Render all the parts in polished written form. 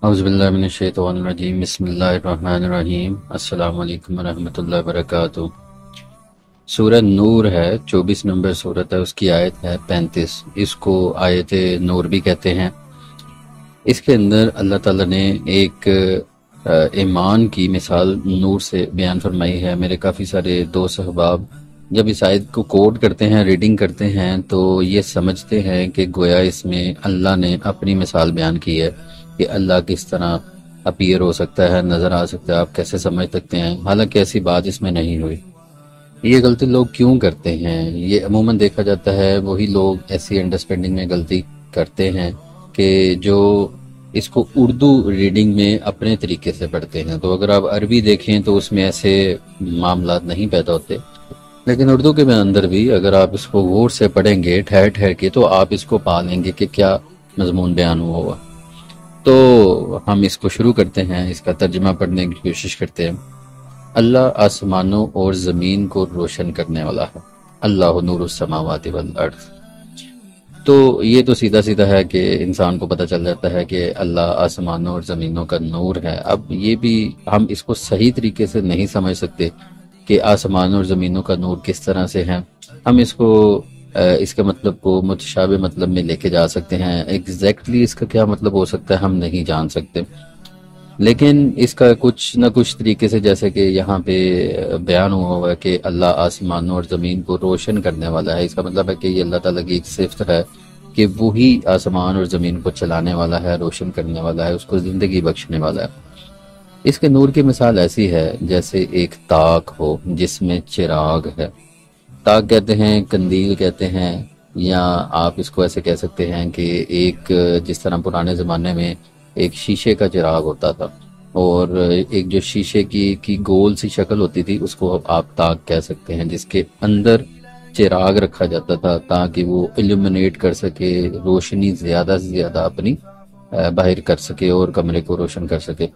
اعوذ باللہ من الشیطان الرجیم بسم اللہ الرحمن الرحیم السلام علیکم ورحمۃ اللہ وبرکاتہ۔ سورہ نور ہے، 24 نمبر سورت ہے، اس کی آیت ہے 35۔ اس کو آیت نور بھی کہتے ہیں۔ اس کے اندر اللہ تعالیٰ نے ایک ایمان کی مثال نور سے بیان فرمائی ہے۔ میرے کافی سارے دوست احباب جب اس آیت کو کوٹ کرتے ہیں، ریڈنگ کرتے ہیں، تو یہ سمجھتے ہیں کہ گویا اس میں اللہ نے اپنی مثال بیان کی ہے کہ اللہ کس طرح اپیئر ہو سکتا ہے، نظر آ سکتا ہے، آپ کیسے سمجھ سکتے ہیں، حالانکہ ایسی بات اس میں نہیں ہوئی۔ یہ غلطی لوگ کیوں کرتے ہیں؟ یہ عموماً دیکھا جاتا ہے وہی لوگ ایسی انڈرسٹینڈنگ میں غلطی کرتے ہیں کہ جو اس کو اردو ریڈنگ میں اپنے طریقے سے پڑھتے ہیں۔ تو اگر آپ عربی دیکھیں تو اس میں ایسے معاملات نہیں پیدا ہوتے، لیکن اردو کے اندر بھی اگر آپ اس کو غور سے پڑھیں گے ٹھہر ٹھہر کے تو آپ اس کو پا لیں گے کہ کیا مضمون بیان ہوا ہوا۔ تو ہم اس کو شروع کرتے ہیں، اس کا ترجمہ پڑھنے کی کوشش کرتے ہیں۔ اللہ آسمانوں اور زمین کو روشن کرنے والا ہے۔ اللہ نور السماوات والارض۔ تو یہ تو سیدھا سیدھا ہے کہ انسان کو پتہ چل جاتا ہے کہ اللہ آسمانوں اور زمینوں کا نور ہے۔ اب یہ بھی ہم اس کو صحیح طریقے سے نہیں سمجھ سکتے کہ آسمانوں اور زمینوں کا نور کس طرح سے ہے۔ ہم اس کو اس کے مطلب کو متشابہ مطلب میں لے کے جا سکتے ہیں، ایگزیکٹلی اس کا کیا مطلب ہو سکتا ہے ہم نہیں جان سکتے، لیکن اس کا کچھ نہ کچھ طریقے سے جیسے کہ یہاں پہ بیان ہوا ہے کہ اللہ آسمانوں اور زمین کو روشن کرنے والا ہے۔ اس کا مطلب ہے کہ یہ اللہ تعالیٰ کی ایک صفت ہے کہ وہی آسمان اور زمین کو چلانے والا ہے، روشن کرنے والا ہے، اس کو زندگی بخشنے والا ہے۔ اس کے نور کی مثال ایسی ہے جیسے ایک تاک ہو جس میں چراغ ہے۔ تاک کہتے ہیں، قندیل کہتے ہیں، یا آپ اس کو ایسے کہہ سکتے ہیں کہ ایک جس طرح پرانے زمانے میں ایک شیشے کا چراغ ہوتا تھا، اور ایک جو شیشے کی گول سی شکل ہوتی تھی اس کو آپ تاک کہہ سکتے ہیں، جس کے اندر چراغ رکھا جاتا تھا تاکہ وہ ایلومینیٹ کر سکے، روشنی زیادہ سے زیادہ اپنی باہر کر سکے اور کمرے کو روشن کر سکے۔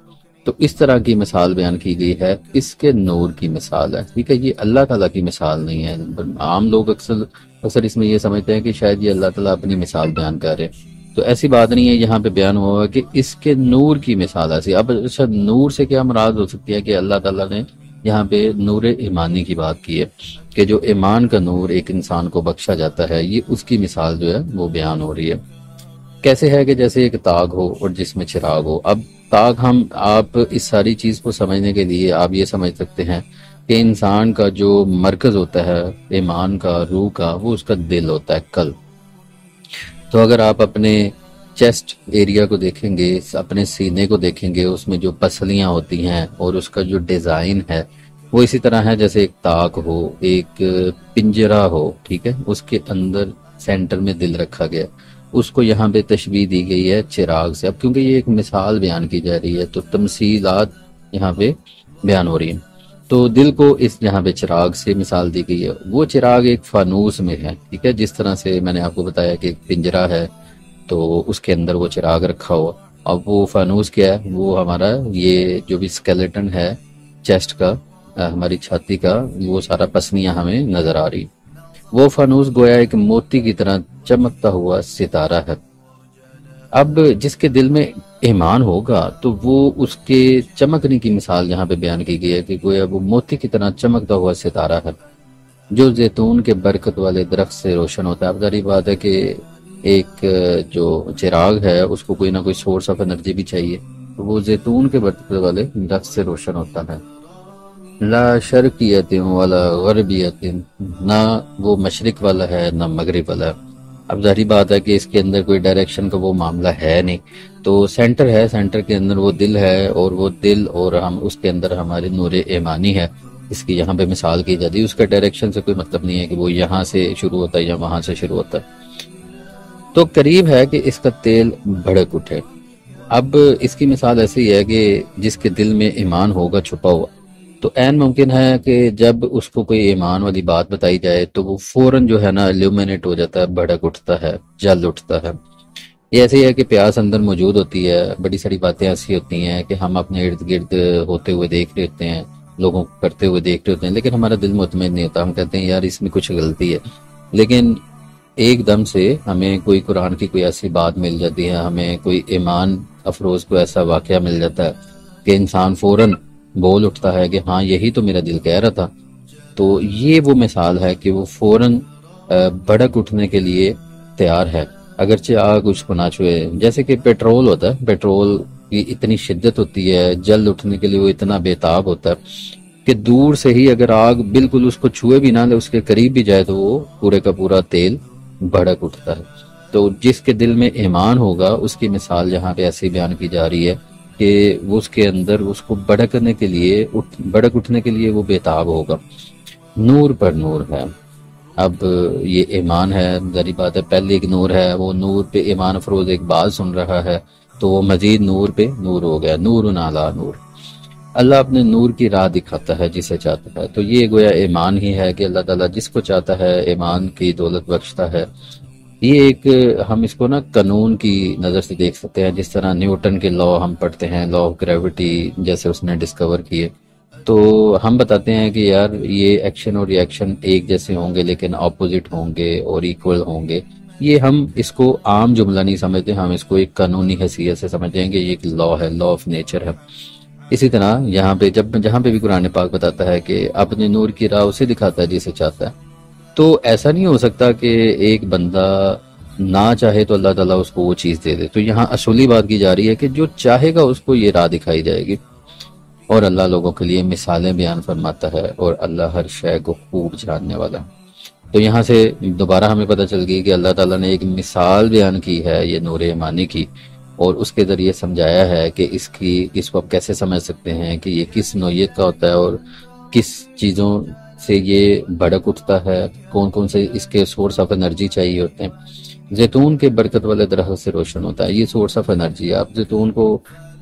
تو اس طرح کی مثال بیان کی گئی ہے، اس کے نور کی مثال ہے، ٹھیک ہے۔ یہ اللہ تعالیٰ کی مثال نہیں ہے۔ عام لوگ اکثر اس میں یہ سمجھتے ہیں کہ شاید یہ اللہ تعالیٰ اپنی مثال بیان کر رہے، تو ایسی بات نہیں ہے۔ یہاں پہ بیان ہوا ہے کہ اس کے نور کی مثال ایسی۔ اب اچھا، نور سے کیا مراد ہو سکتی ہے کہ اللہ تعالیٰ نے یہاں پہ نور ایمانی کی بات کی ہے کہ جو ایمان کا نور ایک انسان کو بخشا جاتا ہے، یہ اس کی مثال جو ہے وہ بیان ہو رہی ہے۔ کیسے ہے کہ جیسے ایک تاگ ہو اور جس میں چراغ ہو۔ اب تاگ آپ اس ساری چیز کو سمجھنے کے لیے آپ یہ سمجھ سکتے ہیں کہ انسان کا جو مرکز ہوتا ہے ایمان کا، روح کا، وہ اس کا دل ہوتا ہے، قلب۔ تو اگر آپ اپنے چیسٹ ایریا کو دیکھیں گے، اپنے سینے کو دیکھیں گے، اس میں جو پسلیاں ہوتی ہیں اور اس کا جو ڈیزائن ہے وہ اسی طرح ہے جیسے ایک تاک ہو، ایک پنجرہ ہو، ٹھیک ہے، اس کے اندر سینٹر میں دل رکھا گیا، اس کو یہاں پہ تشبیہ دی گئی ہے چراغ سے۔ اب کیونکہ یہ ایک مثال بیان کی جا رہی ہے تو تمثیلات یہاں پہ بیان ہو رہی ہیں، تو دل کو اس یہاں پہ چراغ سے مثال دی گئی ہے۔ وہ چراغ ایک فانوس میں ہے، ٹھیک ہے، جس طرح سے میں نے آپ کو بتایا کہ ایک پنجرہ ہے تو اس کے اندر وہ چراغ رکھا ہوا۔ اب وہ فانوس کیا ہے؟ وہ ہمارا یہ جو بھی اسکیلیٹن ہے چیسٹ کا، ہماری چھاتی کا، وہ سارا پسلیاں ہمیں نظر آ رہی۔ وہ فانوس گویا ایک موتی کی طرح چمکتا ہوا ستارہ ہے۔ اب جس کے دل میں ایمان ہوگا تو وہ اس کے چمکنے کی مثال یہاں پہ بیان کی گئی ہے کہ گویا وہ موتی کی طرح چمکتا ہوا ستارہ ہے جو زیتون کے برکت والے درخت سے روشن ہوتا ہے۔ اب ظاہر بات ہے کہ ایک جو چراغ ہے اس کو کوئی نہ کوئی سورس آف انرجی بھی چاہیے، تو وہ زیتون کے برکت والے درخت سے روشن ہوتا ہے۔ لا شرقیت ولا غربیت، نہ وہ مشرق والا ہے نہ مغرب والا ہے۔ اب ظاہری بات ہے کہ اس کے اندر کوئی ڈائریکشن کا وہ معاملہ ہے نہیں، تو سینٹر ہے، سینٹر کے اندر وہ دل ہے، اور وہ دل اور ہم اس کے اندر ہمارے نور ایمانی ہے، اس کی یہاں پہ مثال کی جاتی ہے۔ اس کا ڈائریکشن سے کوئی مطلب نہیں ہے کہ وہ یہاں سے شروع ہوتا ہے یا وہاں سے شروع ہوتا ہے۔ تو قریب ہے کہ اس کا تیل بھڑک اٹھے۔ اب اس کی مثال ایسی ہے کہ جس کے دل میں ایمان ہوگا چھپا ہوا، تو عین ممکن ہے کہ جب اس کو کوئی ایمان والی بات بتائی جائے تو وہ فوراً جو ہے نا ایلومینیٹ ہو جاتا ہے، بھڑک اٹھتا ہے، جل اٹھتا ہے۔ یہ ایسے ہی ہے کہ پیاس اندر موجود ہوتی ہے، بڑی ساری باتیں ایسی ہوتی ہیں کہ ہم اپنے ارد گرد ہوتے ہوئے دیکھ رہے ہوتے ہیں، لوگوں کو کرتے ہوئے دیکھ رہے ہوتے ہیں، لیکن ہمارا دل مطمئن نہیں ہوتا، ہم کہتے ہیں یار اس میں کچھ غلطی ہے۔ لیکن ایک دم سے ہمیں کوئی قرآن کی کوئی ایسی بات مل جاتی ہے، ہمیں کوئی ایمان افروز کو ایسا واقعہ مل جاتا ہے کہ انسان فوراً بول اٹھتا ہے کہ ہاں یہی تو میرا دل کہہ رہا تھا. تو یہ وہ مثال ہے کہ وہ فوراً بھڑک اٹھنے کے لیے تیار ہے، اگرچہ آگ اس کو نہ چھوئے. جیسے کہ پیٹرول ہوتا ہے، پیٹرول کی اتنی شدت ہوتی ہے، جل اٹھنے کے لیے وہ اتنا بےتاب ہوتا ہے کہ دور سے ہی اگر آگ بالکل اس کو چھوئے بھی نہ لے، اس کے قریب بھی جائے تو وہ پورے کا پورا تیل بھڑک اٹھتا ہے. تو جس کے دل میں ایمان ہوگا اس کی مثال یہاں پہ ایسی بیان کی جا رہی ہے کہ وہ اس کے اندر اس کو بھڑکنے کے لیے بھڑک اٹھنے کے لیے وہ بےتاب ہوگا. نور پر نور ہے. اب یہ ایمان ہے، ظاہری بات ہے، پہلے ایک نور ہے، وہ نور پہ ایمان افروز ایک بات سن رہا ہے تو وہ مزید نور پہ نور ہو گیا، نور علی نور. اللہ اپنے نور کی راہ دکھاتا ہے جسے چاہتا ہے. تو یہ گویا ایمان ہی ہے کہ اللہ تعالیٰ جس کو چاہتا ہے ایمان کی دولت بخشتا ہے. یہ ایک ہم اس کو نا قانون کی نظر سے دیکھ سکتے ہیں، جس طرح نیوٹن کے لا ہم پڑھتے ہیں، لا آف گریوٹی جیسے اس نے ڈسکور کیے. تو ہم بتاتے ہیں کہ یار یہ ایکشن اور ری ایکشن ایک جیسے ہوں گے لیکن اپوزٹ ہوں گے اور ایکول ہوں گے. یہ ہم اس کو عام جملہ نہیں سمجھتے، ہم اس کو ایک قانونی حیثیت سے سمجھیں گے. یہ ایک لا ہے، لا آف نیچر ہے. اسی طرح یہاں پہ جہاں پہ بھی قرآن پاک بتاتا ہے کہ اپنے نور کی راہ اسے دکھاتا ہے جسے چاہتا ہے، تو ایسا نہیں ہو سکتا کہ ایک بندہ نہ چاہے تو اللہ تعالیٰ اس کو وہ چیز دے دے. تو یہاں اصولی بات کی جا رہی ہے کہ جو چاہے گا اس کو یہ راہ دکھائی جائے گی، اور اللہ لوگوں کے لیے مثالیں بیان فرماتا ہے، اور اللہ ہر شے کو خوب جاننے والا ہے. تو یہاں سے دوبارہ ہمیں پتہ چل گئی کہ اللہ تعالیٰ نے ایک مثال بیان کی ہے یہ نور ایمانی کی، اور اس کے ذریعے سمجھایا ہے کہ اس کو آپ کیسے سمجھ سکتے ہیں کہ یہ کس نوعیت کا ہوتا ہے اور کس چیزوں سے یہ بھڑک اٹھتا ہے، کون کون سے اس کے سورس آف انرجی چاہیے ہوتے ہیں. زیتون کے برکت والے درخت سے روشن ہوتا ہے، یہ سورس آف انرجی ہے. آپ زیتون کو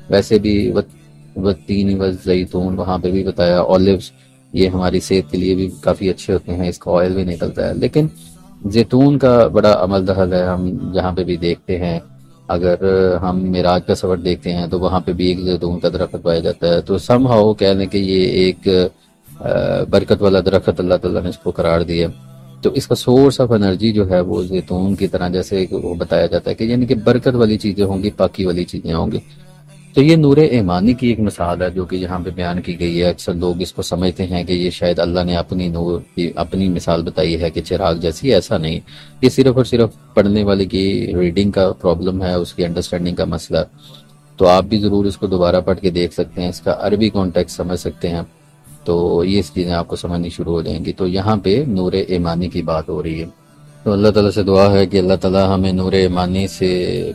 ویسے بھی والتین والزیتون وہاں پہ بھی بتایا، اولیوز یہ ہماری صحت کے لیے بھی کافی اچھے ہوتے ہیں، اس کا آئل بھی نکلتا ہے. لیکن زیتون کا بڑا عمل دخل ہے. ہم جہاں پہ بھی دیکھتے ہیں، اگر ہم معراج کا سفر دیکھتے ہیں تو وہاں پہ بھی ایک زیتون کا درخت پایا جاتا ہے. تو سم ہاؤ کہہ لیں کہ یہ ایک برکت والا درخت اللہ تعالیٰ نے اس کو قرار دیا. تو اس کا سورس آف انرجی جو ہے وہ زیتون کی طرح جیسے وہ بتایا جاتا ہے کہ یعنی کہ برکت والی چیزیں ہوں گی، پاکی والی چیزیں ہوں گی. تو یہ نور ایمانی کی ایک مثال ہے جو کہ یہاں پہ بیان کی گئی ہے. اکثر لوگ اس کو سمجھتے ہیں کہ یہ شاید اللہ نے اپنی نور کی اپنی مثال بتائی ہے کہ چراغ جیسی. ایسا نہیں، یہ صرف اور صرف پڑھنے والے کی ریڈنگ کا پرابلم ہے، اس کی انڈرسٹینڈنگ کا مسئلہ. تو آپ بھی ضرور اس کو دوبارہ پڑھ کے دیکھ سکتے ہیں، اس کا عربی کانٹیکس سمجھ سکتے ہیں، تو یہ چیزیں آپ کو سمجھنی شروع ہو جائیں گی. تو یہاں پہ نور ایمانی کی بات ہو رہی ہے. تو اللہ تعالیٰ سے دعا ہے کہ اللہ تعالیٰ ہمیں نور ایمانی سے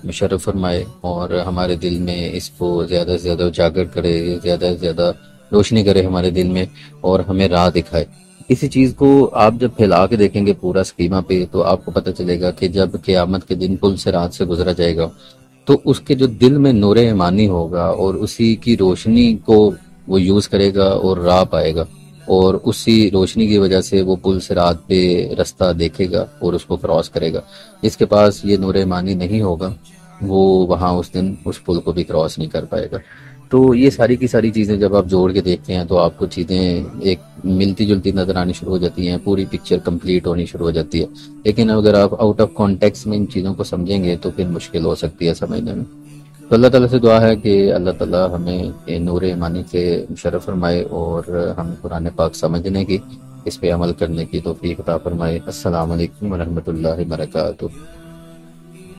مشرف فرمائے اور ہمارے دل میں اس کو زیادہ سے زیادہ اجاگر کرے، زیادہ سے زیادہ روشنی کرے ہمارے دل میں، اور ہمیں راہ دکھائے. اسی چیز کو آپ جب پھیلا کے دیکھیں گے پورا اسکیما پہ تو آپ کو پتہ چلے گا کہ جب قیامت کے دن پل سے رات سے گزرا جائے گا تو اس کے جو دل میں نور ایمانی ہوگا اور اسی کی روشنی کو وہ یوز کرے گا اور راہ پائے گا، اور اسی روشنی کی وجہ سے وہ پل صراط پہ رستہ دیکھے گا اور اس کو کراس کرے گا. جس کے پاس یہ نور ایمانی نہیں ہوگا وہ وہاں اس دن اس پل کو بھی کراس نہیں کر پائے گا. تو یہ ساری کی ساری چیزیں جب آپ جوڑ کے دیکھتے ہیں تو آپ کو چیزیں ایک ملتی جلتی نظر آنی شروع ہو جاتی ہیں، پوری پکچر کمپلیٹ ہونی شروع ہو جاتی ہے. لیکن اگر آپ آؤٹ آف کانٹیکس میں ان چیزوں کو سمجھیں گے تو پھر مشکل ہو سکتی ہے سمجھنے میں. تو اللہ تعالیٰ سے دعا ہے کہ اللہ تعالیٰ ہمیں نور ایمانی سے مشرف فرمائے اور ہم قرآن پاک سمجھنے کی، اس پہ عمل کرنے کی توفیق عطا فرمائے. السلام علیکم ورحمۃ اللہ وبرکاتہ.